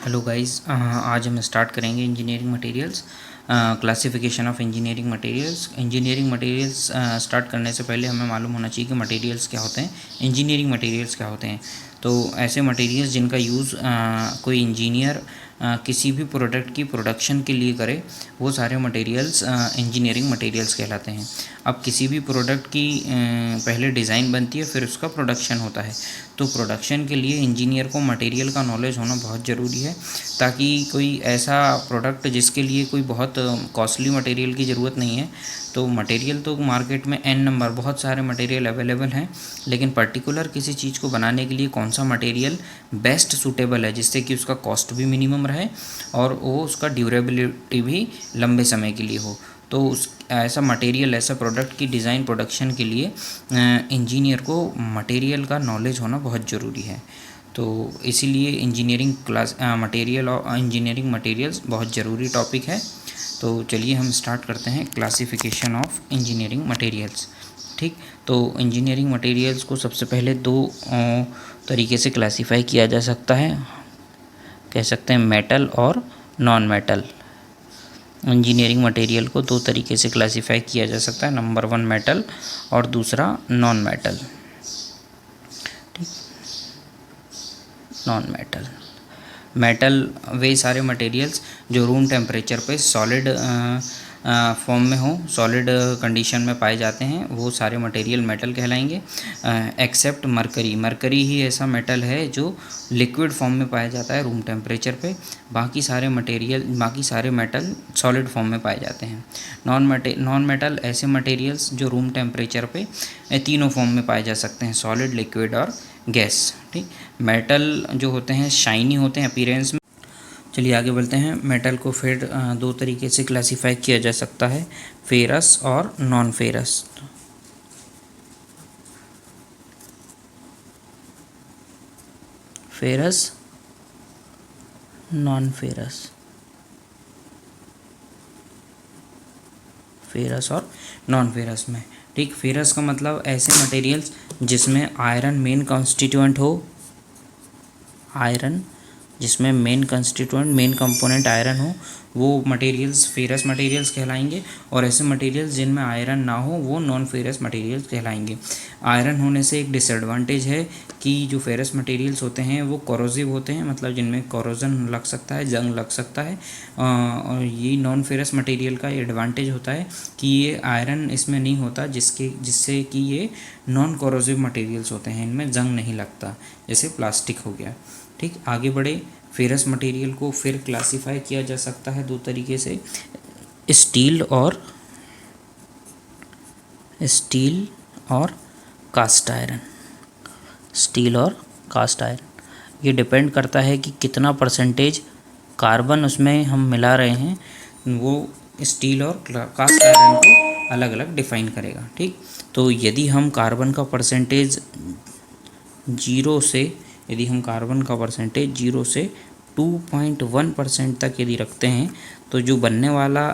Hello guys, आज हम start करेंगे engineering materials, classification of engineering materials. Engineering materials start करने से पहले हमें मालूम होना चाहिए कि मटेरियल्स क्या होते हैं, इंजीनियरिंग मटेरियल्स क्या होते हैं। तो ऐसे मटेरियल्स जिनका यूज़ कोई इंजीनियर किसी भी प्रोडक्ट की प्रोडक्शन के लिए करे, वो सारे मटेरियल्स इंजीनियरिंग मटेरियल्स कहलाते हैं। अब किसी भी प्रोडक्ट की पहले डिज़ाइन बनती है, फिर उसका प्रोडक्शन होता है। तो प्रोडक्शन के लिए इंजीनियर को मटेरियल का नॉलेज होना बहुत ज़रूरी है, ताकि कोई ऐसा प्रोडक्ट जिसके लिए कोई बहुत कॉस्टली मटेरियल की ज़रूरत नहीं है। तो मटेरियल तो मार्केट में एन नंबर बहुत सारे मटेरियल अवेलेबल हैं, लेकिन पर्टिकुलर किसी चीज़ को बनाने के लिए कौन सा मटेरियल बेस्ट सूटेबल है, जिससे कि उसका कॉस्ट भी मिनिमम रहे और वो उसका ड्यूरेबिलिटी भी लंबे समय के लिए हो। तो उस ऐसा मटेरियल, ऐसा प्रोडक्ट की डिज़ाइन प्रोडक्शन के लिए इंजीनियर को मटेरियल का नॉलेज होना बहुत ज़रूरी है। तो इसीलिए इंजीनियरिंग क्लास मटेरियल और इंजीनियरिंग मटेरियल्स बहुत ज़रूरी टॉपिक है। तो चलिए हम स्टार्ट करते हैं क्लासिफिकेशन ऑफ इंजीनियरिंग मटेरियल्स। ठीक, तो इंजीनियरिंग मटेरियल्स को सबसे पहले दो तरीके से क्लासीफाई किया जा सकता है, कह सकते हैं मेटल और नॉन मेटल। इंजीनियरिंग मटेरियल को दो तरीके से क्लासीफाई किया जा सकता है, नंबर 1 मेटल और दूसरा नॉन मेटल। ठीक, नॉन मेटल मेटल वे सारे मटेरियल्स जो रूम टेम्परेचर पे सॉलिड फॉर्म में हो, सॉलिड कंडीशन में पाए जाते हैं, वो सारे मटेरियल मेटल कहलाएंगे। एक्सेप्ट मरकरी, मरकरी ही ऐसा मेटल है जो लिक्विड फॉर्म में पाया जाता है रूम टेम्परेचर पे। बाकी सारे मेटल सॉलिड फॉर्म में पाए जाते हैं। नॉन मेटल ऐसे मटेरियल्स जो रूम टेम्परेचर पे तीनों फॉर्म में पाए जा सकते हैं, सॉलिड, लिक्विड और गैस। ठीक, मेटल जो होते हैं शाइनी होते हैं अपीयरेंस में। चलिए आगे बढ़ते हैं। मेटल को फिर दो तरीके से क्लासीफाई किया जा सकता है, फेरस और non ferrous. Ferrous, non ferrous, ferrous और नॉन फेरस में। ठीक, फेरस का मतलब ऐसे मटेरियल्स जिसमें आयरन मेन कॉन्स्टिट्यूएंट हो, आयरन जिसमें मेन कंपोनेंट आयरन हो, वो मटेरियल्स फेरस मटेरियल्स कहलाएंगे। और ऐसे मटेरियल्स जिनमें आयरन ना हो, वो नॉन फेरस मटेरियल्स कहलाएंगे। आयरन होने से एक डिसएडवांटेज है कि जो फेरस मटेरियल्स होते हैं वो कोरोसिव होते हैं, मतलब जिनमें कोरोजन लग सकता है, जंग लग सकता है। और ये नॉन फेरस मटेरियल का एडवांटेज होता है कि ये आयरन इसमें नहीं होता, जिससे कि ये नॉन कोरोसिव मटेरियल्स होते हैं, इनमें जंग नहीं लगता, जैसे प्लास्टिक हो गया। ठीक, आगे बढ़े। फेरस मटेरियल को फिर क्लासीफाई किया जा सकता है दो तरीके से, स्टील और कास्ट आयरन। स्टील और कास्ट आयरन, ये डिपेंड करता है कि कितना परसेंटेज कार्बन उसमें हम मिला रहे हैं, वो स्टील और कास्ट आयरन को अलग अलग डिफाइन करेगा। ठीक, तो यदि हम कार्बन का परसेंटेज जीरो से 2.1% तक यदि रखते हैं, तो जो बनने वाला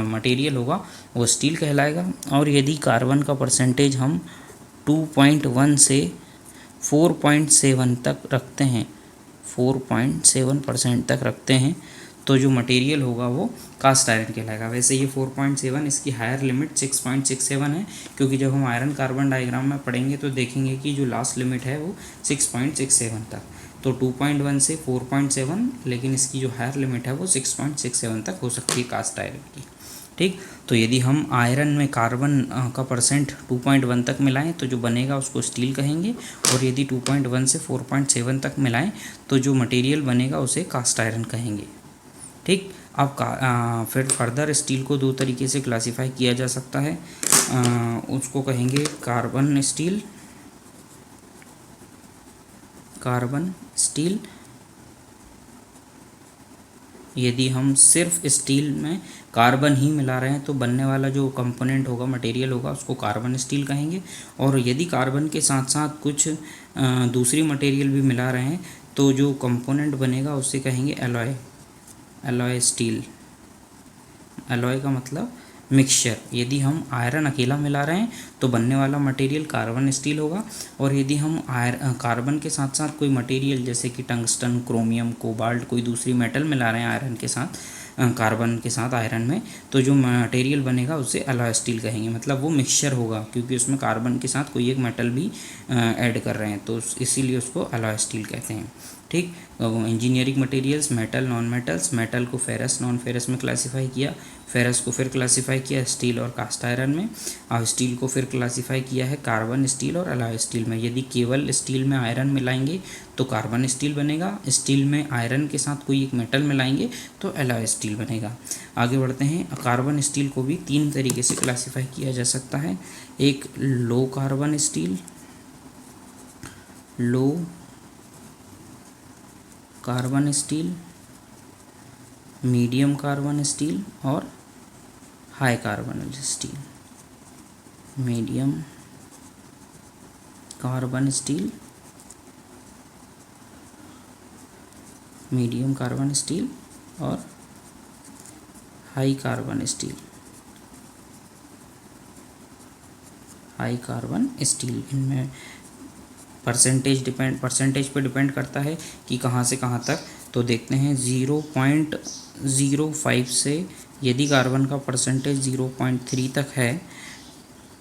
मटेरियल होगा वो स्टील कहलाएगा। और यदि कार्बन का परसेंटेज हम 2.1 से 4.7 तक रखते हैं, 4.7% तक रखते हैं, तो जो मटेरियल होगा वो कास्ट आयरन कहलाएगा। वैसे ये 4.7, इसकी हायर लिमिट 6.67 है, क्योंकि जब हम आयरन कार्बन डायग्राम में पढ़ेंगे तो देखेंगे कि जो लास्ट लिमिट है वो 6.67 तक। तो 2.1 से 4.7, लेकिन इसकी जो हायर लिमिट है वो 6.67 तक हो सकती है कास्ट आयरन की। ठीक, तो यदि हम आयरन में कार्बन का परसेंट 2.1 तक मिलाएं, तो जो बनेगा उसको स्टील कहेंगे। और यदि 2.1 से 4.7 तक मिलाएं, तो जो मटेरियल बनेगा उसे कास्ट आयरन कहेंगे। ठीक, अब फिर फर्दर स्टील को दो तरीके से क्लासीफाई किया जा सकता है, उसको कहेंगे कार्बन स्टील। यदि हम सिर्फ स्टील में कार्बन ही मिला रहे हैं, तो बनने वाला जो कंपोनेंट होगा, मटेरियल होगा, उसको कार्बन स्टील कहेंगे। और यदि कार्बन के साथ साथ कुछ दूसरी मटेरियल भी मिला रहे हैं, तो जो कंपोनेंट बनेगा उसे कहेंगे एलॉय स्टील। एलॉय का मतलब मिक्सचर, यदि हम आयरन अकेला मिला रहे हैं तो बनने वाला मटेरियल कार्बन स्टील होगा, और यदि हम कार्बन के साथ साथ कोई मटेरियल जैसे कि टंगस्टन, क्रोमियम, कोबाल्ट, कोई दूसरी मेटल मिला रहे हैं आयरन के साथ, कार्बन के साथ आयरन में, तो जो मटेरियल बनेगा उसे अलॉय स्टील कहेंगे। मतलब वो मिक्सचर होगा क्योंकि उसमें कार्बन के साथ कोई एक मेटल भी ऐड कर रहे हैं, तो इसीलिए उसको अलॉय स्टील कहते हैं। ठीक, engineering materials, metal, non metals, metal को फेरस, नॉन फेरस में क्लासीफाई किया, फेरस को फिर क्लासीफाई किया स्टील और कास्ट आयरन में, और स्टील को फिर क्लासीफाई किया है कार्बन स्टील और अलॉय स्टील में। यदि केवल स्टील में आयरन मिलाएंगे तो कार्बन स्टील बनेगा, स्टील में आयरन के साथ कोई एक मेटल मिलाएंगे तो अलॉय स्टील बनेगा। आगे बढ़ते हैं। कार्बन स्टील को भी 3 तरीके से क्लासीफाई किया जा सकता है। एक low carbon steel, low carbon steel, medium carbon steel और high carbon steel. Medium carbon steel, medium carbon steel और high carbon steel, high carbon steel. इनमें परसेंटेज पे डिपेंड करता है कि कहाँ से कहाँ तक। तो देखते हैं 0.05 से यदि कार्बन का परसेंटेज 0.3 तक है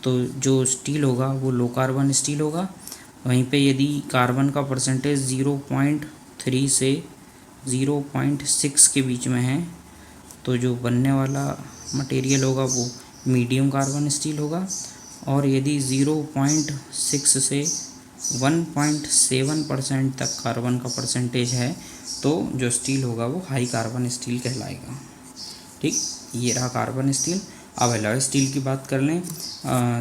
तो जो स्टील होगा वो लो कार्बन स्टील होगा। वहीं पे यदि कार्बन का परसेंटेज 0.3 से 0.6 के बीच में है तो जो बनने वाला मटेरियल होगा वो मीडियम कार्बन स्टील होगा। और यदि 0.6 से 1.7% तक कार्बन का परसेंटेज है तो जो स्टील होगा वो हाई कार्बन स्टील कहलाएगा। ठीक, ये रहा कार्बन स्टील। अब एलॉय स्टील की बात कर लें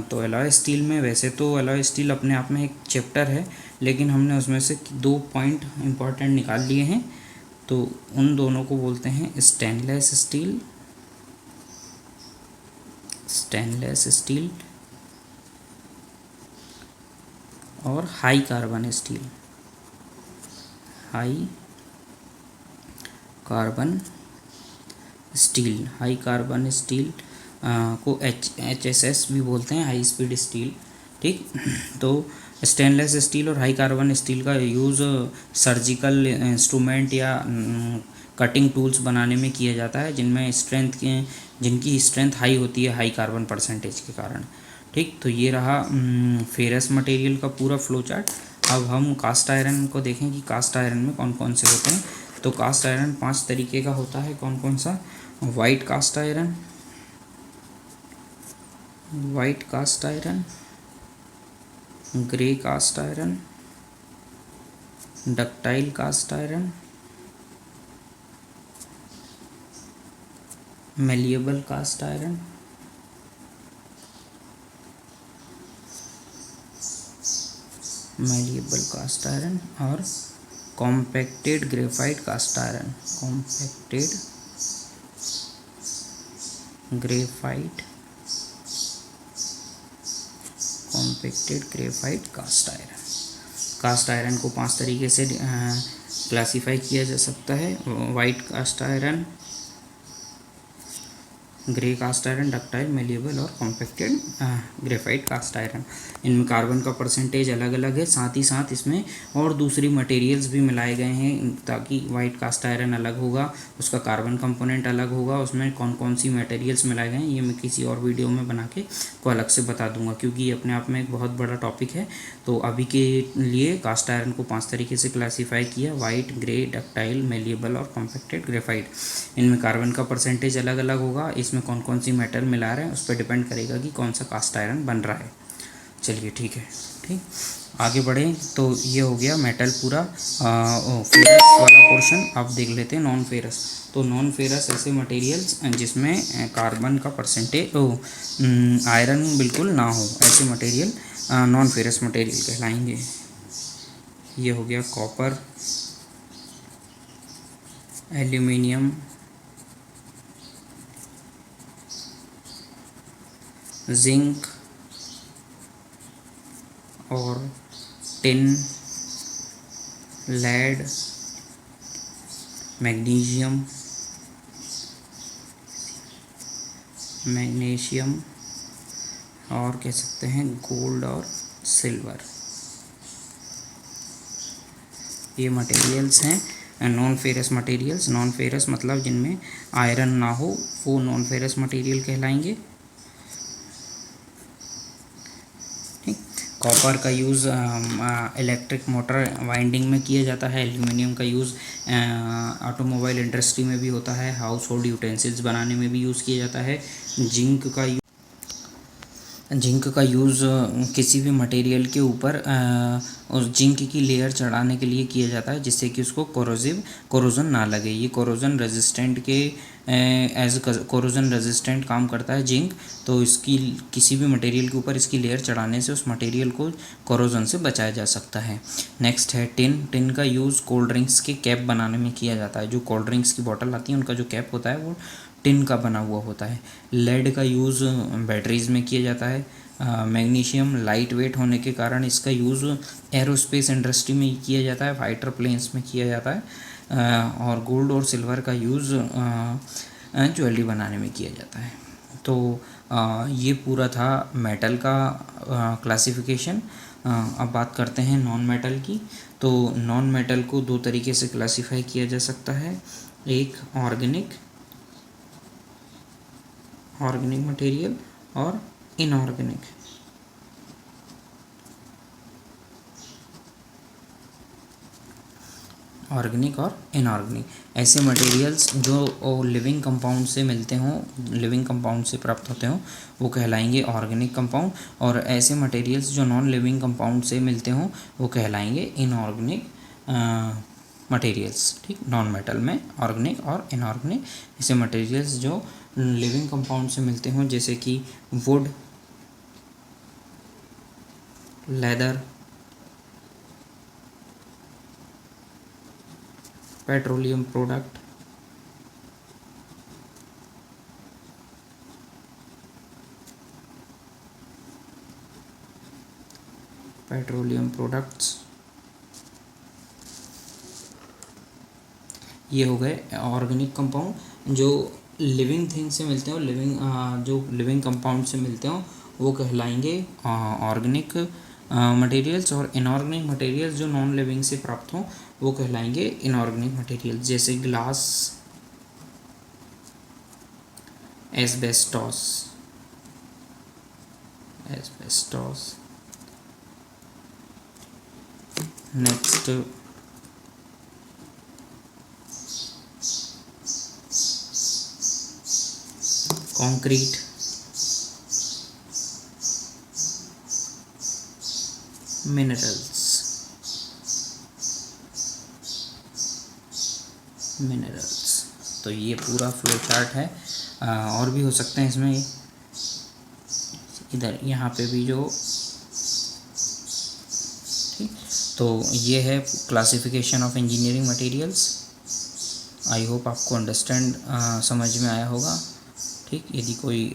तो एलॉय स्टील में, वैसे तो एलॉय स्टील अपने आप में एक चैप्टर है, लेकिन हमने उसमें से 2 पॉइंट इम्पॉर्टेंट निकाल लिए हैं। तो उन दोनों को बोलते हैं स्टेनलेस स्टील, स्टेनलेस स्टील और high carbon steel, high carbon steel. High carbon steel को HSS भी बोलते हैं, हाई स्पीड स्टील। ठीक, तो स्टेनलेस स्टील और हाई कार्बन स्टील का यूज़ सर्जिकल इंस्ट्रूमेंट या कटिंग टूल्स बनाने में किया जाता है जिनकी स्ट्रेंथ हाई होती है हाई कार्बन परसेंटेज के कारण। ठीक, तो ये रहा फेरस मटेरियल का पूरा फ्लो चार्ट। अब हम कास्ट आयरन को देखें कि कास्ट आयरन में कौन कौन से होते हैं। तो कास्ट आयरन 5 तरीके का होता है। कौन कौन सा? White cast iron, white cast iron, grey cast iron, ductile cast iron, malleable cast iron, malleable cast iron और compacted graphite cast iron, compacted graphite, compacted graphite cast iron. Cast iron को 5 तरीके से क्लासीफाई किया जा सकता है। White cast iron, grey cast iron, ductile, malleable और compacted graphite cast iron. इनमें कार्बन का परसेंटेज अलग अलग है, साथ ही साथ इसमें और दूसरी मटेरियल्स भी मिलाए गए हैं ताकि वाइट कास्ट आयरन अलग होगा, उसका कार्बन कंपोनेंट अलग होगा, उसमें कौन कौन सी मटेरियल्स मिलाए गए हैं ये मैं किसी और वीडियो में बना के को अलग से बता दूंगा, क्योंकि ये अपने आप में एक बहुत बड़ा टॉपिक है। तो अभी के लिए कास्ट आयरन को 5 तरीके से क्लासीफाई किया: वाइट, ग्रे, डक्टाइल, मेलिएबल और कॉम्पैक्टेड ग्रेफाइट। इनमें कार्बन का परसेंटेज अलग अलग होगा, इसमें कौन कौन सी मेटल मिला रहे हैं उस पर डिपेंड करेगा कि कौन सा कास्ट आयरन बन रहा है। चलिए ठीक है, ठीक, आगे बढ़ें। तो ये हो गया मेटल पूरा फेरस वाला पोर्शन। अब देख लेते हैं नॉन फेरस। तो नॉन फेरस ऐसे मटेरियल्स जिसमें कार्बन का परसेंटेज आयरन बिल्कुल ना हो, ऐसे मटेरियल नॉन फेरस मटेरियल कहलाएंगे। ये हो गया कॉपर, एल्यूमिनियम, जिंक और टिन, लेड, मैग्नीशियम, मैग्नीशियम और कह सकते हैं गोल्ड और सिल्वर, ये मटेरियल्स हैं non ferrous materials. Non ferrous मतलब जिनमें आयरन ना हो, वो नॉन फेरस मटेरियल कहलाएंगे। ठीक, कॉपर का यूज़ इलेक्ट्रिक मोटर वाइंडिंग में किया जाता है। एल्यूमिनियम का यूज़ ऑटोमोबाइल इंडस्ट्री में भी होता है। हाउस होल्ड यूटेंसिल्स बनाने में भी यूज़ किया जाता है। जिंक का यूज़ किसी भी मटेरियल के ऊपर उस जिंक की लेयर चढ़ाने के लिए किया जाता है, जिससे कि उसको कोरोजन ना लगे। ये कोरोजन रेजिस्टेंट के एज कोरोजन रेजिस्टेंट काम करता है जिंक। तो इसकी किसी भी मटेरियल के ऊपर इसकी लेयर चढ़ाने से उस मटेरियल को कोरोजन से बचाया जा सकता है। नेक्स्ट है टिन। टिन का यूज़ कोल्ड ड्रिंक्स के कैप बनाने में किया जाता है। जो कोल्ड ड्रिंक्स की बॉटल आती है उनका जो कैप होता है वो टिन का बना हुआ होता है। लेड का यूज़ बैटरीज़ में किया जाता है। मैग्नीशियम लाइट वेट होने के कारण इसका यूज़ एरोस्पेस इंडस्ट्री में किया जाता है, फाइटर प्लेन्स में किया जाता है। और गोल्ड और सिल्वर का यूज़ ज्वेलरी बनाने में किया जाता है। तो ये पूरा था मेटल का क्लासिफिकेशन। अब बात करते हैं नॉन मेटल की। तो नॉन मेटल को दो तरीके से क्लासीफाई किया जा सकता है। एक ऑर्गेनिक मटेरियल और इनऑर्गेनिक। ऑर्गेनिक और इनऑर्गेनिक ऐसे मटेरियल्स जो लिविंग कंपाउंड से मिलते हों, लिविंग कंपाउंड से प्राप्त होते हों, वो कहलाएंगे ऑर्गेनिक कंपाउंड। और ऐसे मटेरियल्स जो नॉन लिविंग कंपाउंड से मिलते हों वो कहलाएंगे इनऑर्गेनिक मटेरियल्स। ठीक, नॉन मेटल में ऑर्गेनिक और इनऑर्गेनिक ऐसे मटेरियल्स जो लिविंग कंपाउंड से मिलते हों, जैसे कि would, leather, petroleum product, petroleum products, ये हो गए ऑर्गेनिक कंपाउंड जो लिविंग थिंग से मिलते हो। जो लिविंग कंपाउंड से मिलते हो वो कहलाएंगे ऑर्गेनिक मटेरियल्स। और इनऑर्गेनिक मटेरियल्स जो नॉन लिविंग से प्राप्त हों वो कहलाएंगे इनऑर्गेनिक मटेरियल्स, जैसे glass, asbestos, next concrete, minerals. तो ये पूरा फ्लो चार्ट है। और भी हो सकते हैं इसमें, इधर यहाँ पे भी जो, ठीक। तो ये है classification of engineering materials. I hope आपको अंडरस्टैंड समझ में आया होगा। ठीक, यदि कोई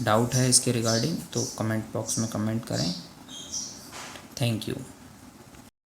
डाउट है इसके रिगार्डिंग तो कमेंट बॉक्स में कमेंट करें। Thank you.